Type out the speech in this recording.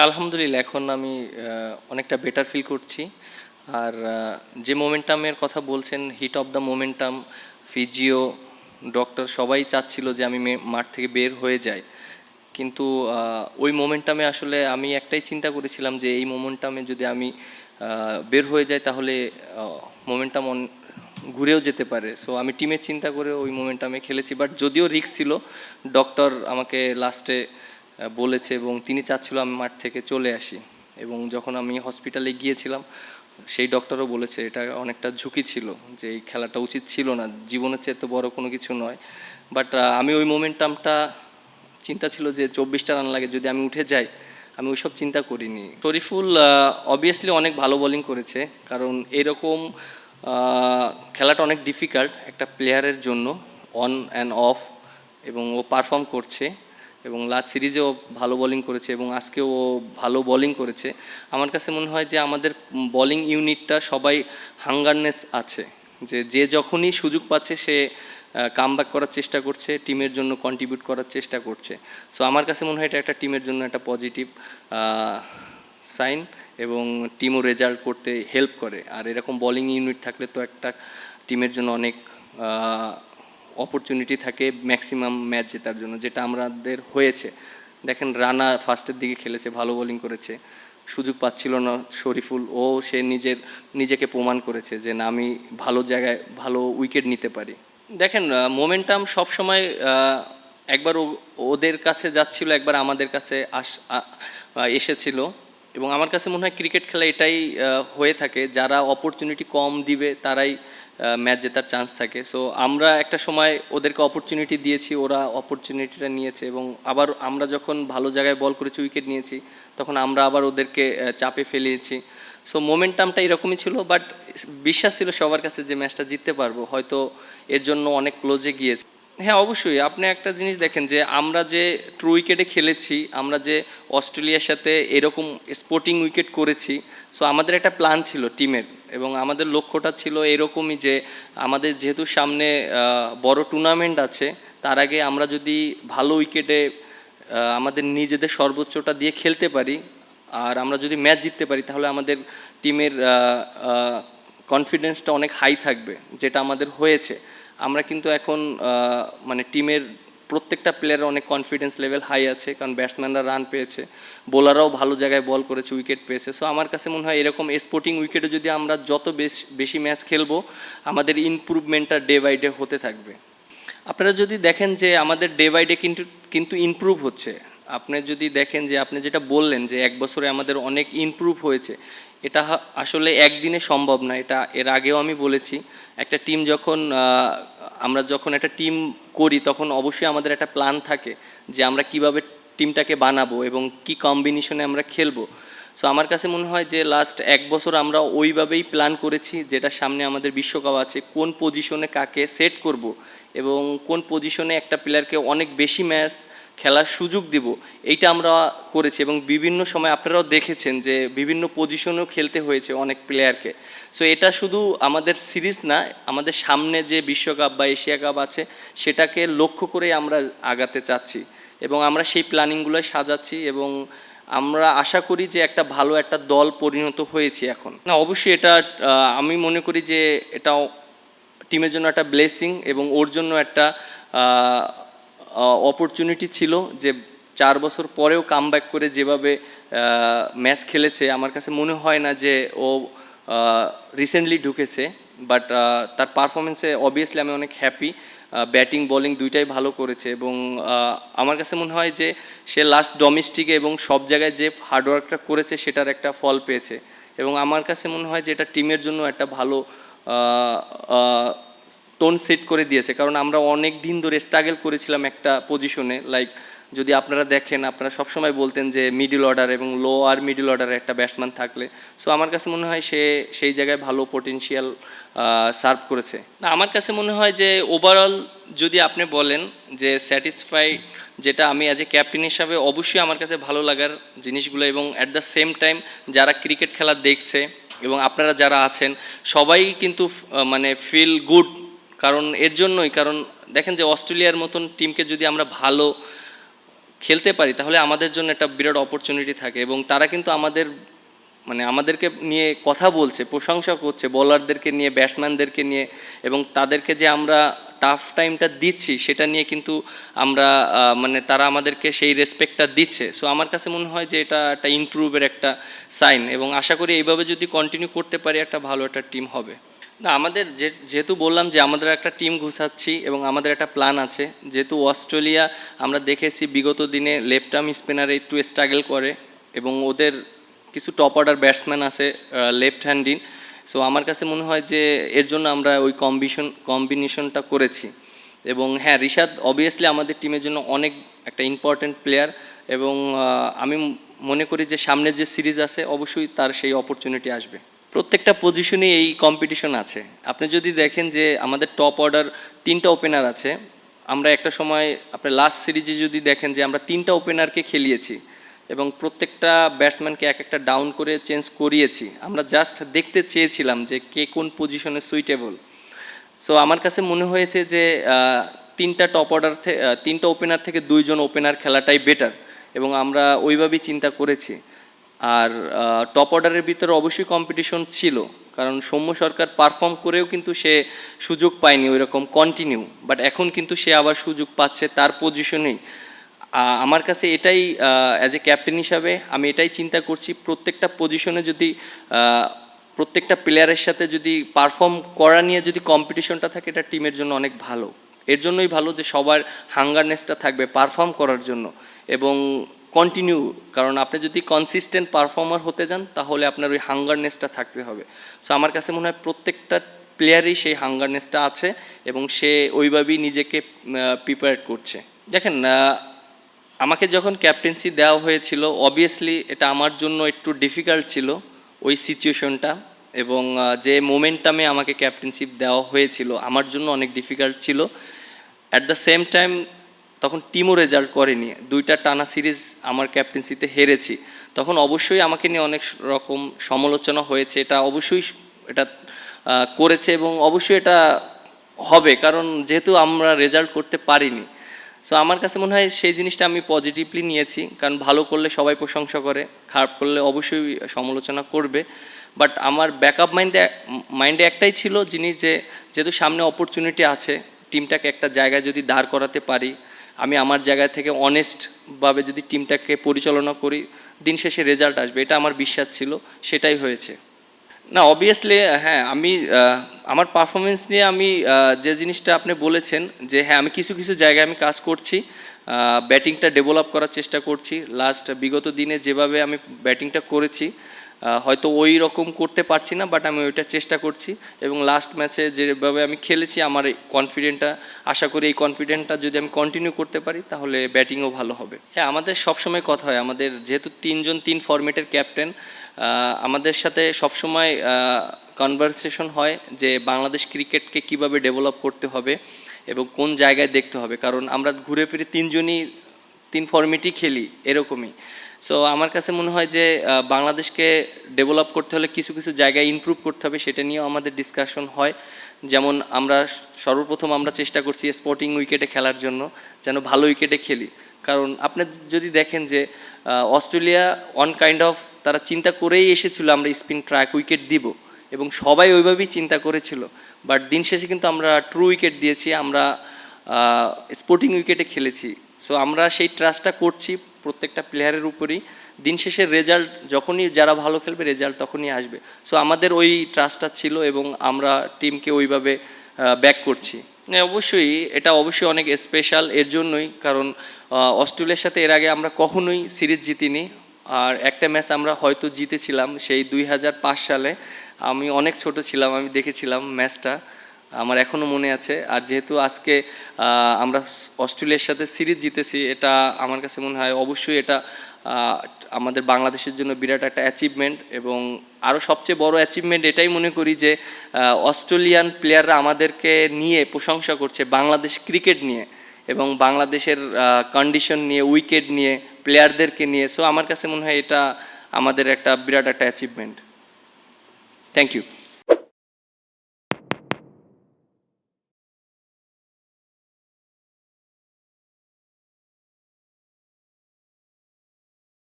আলহামদুলিল্লাহ এখন আমি অনেকটা বেটার ফিল করছি। আর যে মোমেন্টামের কথা বলছেন, heat of the momentum, physio, doctor সবাই চাচ্ছিল যে আমি মাঠ থেকে বের হয়ে যাই। কিন্তু ওই মোমেন্টামে আসলে আমি একটাই চিন্তা করেছিলাম যে এই মোমেন্টামে যদি আমি বের হয়ে যাই তাহলে মোমেন্টাম ঘুরেও যেতে পারে। সো আমি টিমের চিন্তা করে ওই মোমেন্টামে খেলেছি, বাট যদিও রিস্ক ছিল, ডক্টর আমাকে লাস্টে বলেছে এবং তিনি চাচ্ছিল আমি মাঠ থেকে চলে আসি। এবং যখন আমি হসপিটালে গিয়েছিলাম, সেই ডক্টরও বলেছে এটা অনেকটা ঝুঁকি ছিল, যে এই খেলাটা উচিত ছিল না, জীবনের চেয়ে তো বড় কোনো কিছু নয়। বাট আমি ওই মোমেন্টামটা, চিন্তা ছিল যে 24টা রান লাগে, যদি আমি উঠে যাই, আমি ওইসব চিন্তা করিনি। শরীফুল অবভিয়াসলি অনেক ভালো বোলিং করেছে, কারণ এরকম খেলাটা অনেক ডিফিকাল্ট একটা প্লেয়ারের জন্য, অন অ্যান্ড অফ, এবং ও পারফর্ম করছে। এবং লাস্ট সিরিজেও ভালো বোলিং করেছে এবং আজকেও ও ভালো বোলিং করেছে। আমার কাছে মনে হয় যে আমাদের বোলিং ইউনিটটা সবাই হাঙ্গারনেস আছে, যে যে যখনই সুযোগ পাচ্ছে সে কামব্যাক করার চেষ্টা করছে, টিমের জন্য কন্ট্রিবিউট করার চেষ্টা করছে। সো আমার কাছে মনে হয় এটা একটা টিমের জন্য একটা পজিটিভ সাইন, এবং টিমও রেজাল্ট করতে হেল্প করে। আর এরকম বোলিং ইউনিট থাকলে তো একটা টিমের জন্য অনেক অপরচুনিটি থাকে ম্যাক্সিমাম ম্যাচ জেতার জন্য, যেটা আমাদের হয়েছে। দেখেন, রানা ফার্স্টের দিকে খেলেছে, ভালো বোলিং করেছে, সুযোগ পাচ্ছিল না শরীফুল, ও সে নিজেকে প্রমাণ করেছে যে না, আমি ভালো জায়গায় ভালো উইকেট নিতে পারি। দেখেন, মোমেন্টাম সবসময় একবার ওদের কাছে যাচ্ছিল, একবার আমাদের কাছে এসেছিল। এবং আমার কাছে মনে হয় ক্রিকেট খেলা এটাই হয়ে থাকে, যারা অপরচুনিটি কম দিবে তারাই ম্যাচ জেতার চান্স থাকে। সো আমরা একটা সময় ওদেরকে অপরচুনিটি দিয়েছি, ওরা অপরচুনিটিটা নিয়েছে, এবং আবার আমরা যখন ভালো জায়গায় বল করেছি, উইকেট নিয়েছি, তখন আমরা আবার ওদেরকে চাপে ফেলিয়েছি। সো মোমেন্টামটা এরকমই ছিল, বাট বিশ্বাস ছিল সবার কাছে যে ম্যাচটা জিততে পারবো, হয়তো এর জন্য অনেক ক্লোজে গিয়েছে। হ্যাঁ, অবশ্যই। আপনি একটা জিনিস দেখেন যে আমরা যে ট্রু উইকেটে খেলেছি, আমরা যে অস্ট্রেলিয়ার সাথে এরকম স্পোর্টিং উইকেট করেছি, সো আমাদের একটা প্ল্যান ছিল টিমের, এবং আমাদের লক্ষ্যটা ছিল এরকমই যে আমাদের যেহেতু সামনে বড় টুর্নামেন্ট আছে, তার আগে আমরা যদি ভালো উইকেটে আমাদের নিজেদের সর্বোচ্চটা দিয়ে খেলতে পারি, আর আমরা যদি ম্যাচ জিততে পারি, তাহলে আমাদের টিমের কনফিডেন্সটা অনেক হাই থাকবে, যেটা আমাদের হয়েছে। আমরা কিন্তু এখন মানে টিমের প্রত্যেকটা প্লেয়ারের অনেক কনফিডেন্স লেভেল হাই আছে, কারণ ব্যাটসম্যানরা রান পেয়েছে, বোলাররাও ভালো জায়গায় বল করেছে, উইকেট পেয়েছে। সো আমার কাছে মনে হয় এরকম স্পোর্টিং উইকেটে যদি আমরা যত বেশি ম্যাচ খেলবো, আমাদের ইমপ্রুভমেন্টটা ডে বাই ডে হতে থাকবে। আপনারা যদি দেখেন যে আমাদের ডে বাই ডে কিন্তু কিন্তু ইমপ্রুভ হচ্ছে। আপনি যদি দেখেন যে আপনি যেটা বললেন যে 1 বছরে আমাদের অনেক ইমপ্রুভ হয়েছে, এটা আসলে একদিনে সম্ভব না। এটা এর আগেও আমি বলেছি, একটা টিম যখন আমরা যখন একটা টিম করি, তখন অবশ্যই আমাদের একটা প্ল্যান থাকে যে আমরা কিভাবে টিমটাকে বানাবো এবং কি কম্বিনেশনে আমরা খেলবো। সো আমার কাছে মনে হয় যে লাস্ট 1 বছর আমরা ওইভাবেই প্ল্যান করেছি, যেটা সামনে আমাদের বিশ্বকাপ আছে, কোন পজিশনে কাকে সেট করব এবং কোন পজিশনে একটা প্লেয়ারকে অনেক বেশি ম্যাচ খেলার সুযোগ দিব, এইটা আমরা করেছি। এবং বিভিন্ন সময় আপনারাও দেখেছেন যে বিভিন্ন পজিশনেও খেলতে হয়েছে অনেক প্লেয়ারকে। সো এটা শুধু আমাদের সিরিজ না, আমাদের সামনে যে বিশ্বকাপ বা এশিয়া কাপ আছে, সেটাকে লক্ষ্য করেই আমরা আগাতে চাচ্ছি, এবং আমরা সেই প্ল্যানিংগুলোই সাজাচ্ছি, এবং আমরা আশা করি যে একটা ভালো একটা দল পরিণত হয়েছি এখন। না, অবশ্যই এটা আমি মনে করি যে এটাও টিমের জন্য একটা ব্লেসিং, এবং ওর জন্য একটা অপরচুনিটি ছিল যে 4 বছর পরেও কামব্যাক করে যেভাবে ম্যাচ খেলেছে। আমার কাছে মনে হয় না যে ও রিসেন্টলি ঢুকেছে, বাট তার পারফরমেন্সে অবভিয়াসলি আমি অনেক হ্যাপি। ব্যাটিং বোলিং দুইটাই ভালো করেছে, এবং আমার কাছে মনে হয় যে সে লাস্ট ডোমেস্টিকে এবং সব জায়গায় যে হার্ডওয়ার্কটা করেছে সেটার একটা ফল পেয়েছে। এবং আমার কাছে মনে হয় যে এটা টিমের জন্য একটা ভালো টোন সেট করে দিয়েছে, কারণ আমরা অনেক দিন ধরে স্ট্রাগল করেছিলাম একটা পজিশনে। লাইক, যদি আপনারা দেখেন, আপনারা সবসময় বলতেন যে মিডল অর্ডার এবং লো আর মিডল অর্ডারে একটা ব্যাটসম্যান থাকলে। সো আমার কাছে মনে হয় সে সেই জায়গায় ভালো পটেনশিয়াল সার্ভ করেছে। না, আমার কাছে মনে হয় যে ওভারঅল যদি আপনি বলেন যে স্যাটিসফাই, যেটা আমি অ্যাজ এ ক্যাপ্টেন হিসাবে অবশ্যই আমার কাছে ভালো লাগার জিনিসগুলো, এবং অ্যাট দ্য সেম টাইম যারা ক্রিকেট খেলা দেখছে এবং আপনারা যারা আছেন, সবাই কিন্তু মানে ফিল গুড। কারণ এর জন্যই, কারণ দেখেন যে অস্ট্রেলিয়ার মতন টিমকে যদি আমরা ভালো খেলতে পারি তাহলে আমাদের জন্য একটা বিরাট অপরচুনিটি থাকে, এবং তারা কিন্তু আমাদেরকে নিয়ে কথা বলছে, প্রশংসা করছে বোলারদেরকে নিয়ে, ব্যাটসম্যানদেরকে নিয়ে, এবং তাদেরকে যে আমরা টাফ টাইমটা দিচ্ছি সেটা নিয়ে কিন্তু আমরা তারা আমাদেরকে সেই রেসপেক্টটা দিচ্ছে। সো আমার কাছে মনে হয় যে এটা একটা ইমপ্রুভের একটা সাইন, এবং আশা করি এইভাবে যদি কন্টিনিউ করতে পারি একটা ভালো একটা টিম হবে। না, আমাদের যেহেতু বললাম যে আমাদের একটা টিম গুছাচ্ছি এবং আমাদের একটা প্ল্যান আছে। যেহেতু অস্ট্রেলিয়া আমরা দেখেছি বিগত দিনে লেফট আর্ম স্পিনারে একটু স্ট্রাগল করে, এবং ওদের কিছু টপ অর্ডার ব্যাটসম্যান আছে লেফট হ্যান্ডিং। সো আমার কাছে মনে হয় যে এর জন্য আমরা ওই কম্বিনেশনটা করেছি। এবং হ্যাঁ, রিশাদ অবভিয়াসলি আমাদের টিমের জন্য অনেক একটা ইম্পর্ট্যান্ট প্লেয়ার, এবং আমি মনে করি যে সামনে যে সিরিজ আছে অবশ্যই তার সেই অপরচুনিটি আসবে। প্রত্যেকটা পজিশনে এই কম্পিটিশন আছে। আপনি যদি দেখেন যে আমাদের টপ অর্ডার 3টা ওপেনার আছে। আমরা একটা সময় আপনার লাস্ট সিরিজে যদি দেখেন যে আমরা 3টা ওপেনারকে খেলিয়েছি, এবং প্রত্যেকটা ব্যাটসম্যানকে এক একটা ডাউন করে চেঞ্জ করিয়েছি। আমরা জাস্ট দেখতে চেয়েছিলাম যে কে কোন পজিশনে সুইটেবল। সো আমার কাছে মনে হয়েছে যে 3টা টপ অর্ডার 3টা ওপেনার থেকে 2জন ওপেনার খেলাটাই বেটার, এবং আমরা ওইভাবেই চিন্তা করেছি। আর টপ অর্ডারের ভিতরে অবশ্যই কম্পিটিশন ছিল, কারণ সৌম্য সরকার পারফর্ম করেও কিন্তু সে সুযোগ পায়নি ওই রকম কন্টিনিউ, বাট এখন কিন্তু সে আবার সুযোগ পাচ্ছে তার পজিশনেই। আমার কাছে এটাই অ্যাজ এ ক্যাপ্টেন হিসাবে আমি এটাই চিন্তা করছি, প্রত্যেকটা পজিশনে যদি প্রত্যেকটা প্লেয়ারের সাথে যদি পারফর্ম করা নিয়ে যদি কম্পিটিশনটা থাকে, এটা টিমের জন্য অনেক ভালো। এর জন্যই ভালো যে সবার হাঙ্গারনেসটা থাকবে পারফর্ম করার জন্য এবং কন্টিনিউ, কারণ আপনি যদি কনসিস্টেন্ট পারফর্মার হতে যান তাহলে আপনার ওই হাঙ্গারনেসটা থাকতে হবে। সো আমার কাছে মনে হয় প্রত্যেকটা প্লেয়ারই সেই হাঙ্গারনেসটা আছে, এবং সে ওইভাবেই নিজেকে প্রিপেয়ার করছে। দেখেন, আমাকে যখন ক্যাপ্টেন্সি দেওয়া হয়েছিল অবভিয়াসলি এটা আমার জন্য একটু ডিফিকাল্ট ছিল ওই সিচুয়েশনটা, এবং যে মোমেন্টামে আমাকে ক্যাপ্টেনশিপ দেওয়া হয়েছিল আমার জন্য অনেক ডিফিকাল্ট ছিল। অ্যাট দ্য সেম টাইম তখন টিমও রেজাল্ট করেনি, 2টা টানা সিরিজ আমার ক্যাপ্টেন্সিতে হেরেছি। তখন অবশ্যই আমাকে নিয়ে অনেক রকম সমালোচনা হয়েছে, এটা অবশ্যই এটা করেছে, এবং অবশ্যই এটা হবে, কারণ যেহেতু আমরা রেজাল্ট করতে পারিনি। সো আমার কাছে মনে হয় সেই জিনিসটা আমি পজিটিভলি নিয়েছি, কারণ ভালো করলে সবাই প্রশংসা করে, খারাপ করলে অবশ্যই সমালোচনা করবে। বাট আমার ব্যাকআপ মাইন্ডে একটাই ছিল জিনিস, যে যেহেতু সামনে অপরচুনিটি আছে, টিমটাকে একটা জায়গায় যদি দাঁড় করাতে পারি, আমি আমার জায়গা থেকে অনেস্টভাবে যদি টিমটাকে পরিচালনা করি, দিন শেষে রেজাল্ট আসবে, এটা আমার বিশ্বাস ছিল, সেটাই হয়েছে। না, অবভিয়াসলি হ্যাঁ, আমি আমার পারফরমেন্স নিয়ে আমি যে জিনিসটা আপনি বলেছেন যে হ্যাঁ, আমি কিছু কিছু জায়গায় আমি কাজ করছি, ব্যাটিংটা ডেভেলপ করার চেষ্টা করছি। লাস্ট বিগত দিনে যেভাবে আমি ব্যাটিংটা করেছি হয়তো ওই রকম করতে পারছি না, বাট আমি ওইটা চেষ্টা করছি, এবং লাস্ট ম্যাচে যেভাবে আমি খেলেছি আমার কনফিডেন্টটা, আশা করি এই কনফিডেন্টটা যদি আমি কন্টিনিউ করতে পারি তাহলে ব্যাটিংও ভালো হবে। হ্যাঁ, আমাদের সবসময় কথা হয়, আমাদের যেহেতু 3জন 3 ফরম্যাটের ক্যাপ্টেন, আমাদের সাথে সবসময় কনভারসেশন হয় যে বাংলাদেশ ক্রিকেটকে কিভাবে ডেভেলপ করতে হবে এবং কোন জায়গায় দেখতে হবে, কারণ আমরা ঘুরে ফিরে 3জনই 3 ফরম্যাটই খেলি এরকমই। সো আমার কাছে মনে হয় যে বাংলাদেশকে ডেভেলপ করতে হলে কিছু কিছু জায়গায় ইমপ্রুভ করতে হবে, সেটা নিয়েও আমাদের ডিসকাশন হয়। যেমন আমরা সর্বপ্রথম আমরা চেষ্টা করছি স্পোর্টিং উইকেটে খেলার জন্য, যেন ভালো উইকেটে খেলি, কারণ আপনি যদি দেখেন যে অস্ট্রেলিয়া অন কাইন্ড অফ তারা চিন্তা করেই এসেছিল আমরা স্পিন ট্র্যাক উইকেট দিব, এবং সবাই ওইভাবেই চিন্তা করেছিল, বাট দিন শেষে কিন্তু আমরা ট্রু উইকেট দিয়েছি, আমরা স্পোর্টিং উইকেটে খেলেছি। সো আমরা সেই ট্রাস্টটা করছি প্রত্যেকটা প্লেয়ারের উপরেই, দিন শেষে রেজাল্ট যখনই যারা ভালো খেলবে রেজাল্ট তখনই আসবে। সো আমাদের ওই ট্রাস্টটা ছিল, এবং আমরা টিমকে ওইভাবে ব্যাক করছি। অবশ্যই এটা অবশ্যই অনেক স্পেশাল এর জন্যই, কারণ অস্ট্রেলিয়ার সাথে এর আগে আমরা কখনোই সিরিজ জিতিনি, আর একটা ম্যাচ আমরা হয়তো জিতেছিলাম সেই 2005 সালে। আমি অনেক ছোট ছিলাম, আমি দেখেছিলাম ম্যাচটা, আমার এখনও মনে আছে। আর যেহেতু আজকে আমরা অস্ট্রেলিয়ার সাথে সিরিজ জিতেছি, এটা আমার কাছে মনে হয় অবশ্যই এটা আমাদের বাংলাদেশের জন্য বিরাট একটা অ্যাচিভমেন্ট, এবং আরও সবচেয়ে বড় অ্যাচিভমেন্ট এটাই মনে করি যে অস্ট্রেলিয়ান প্লেয়াররা আমাদেরকে নিয়ে প্রশংসা করছে, বাংলাদেশ ক্রিকেট নিয়ে এবং বাংলাদেশের কন্ডিশন নিয়ে, উইকেট নিয়ে, প্লেয়ারদেরকে নিয়ে। সো আমার কাছে মনে হয় এটা আমাদের একটা বিরাট একটা অ্যাচিভমেন্ট। Thank you.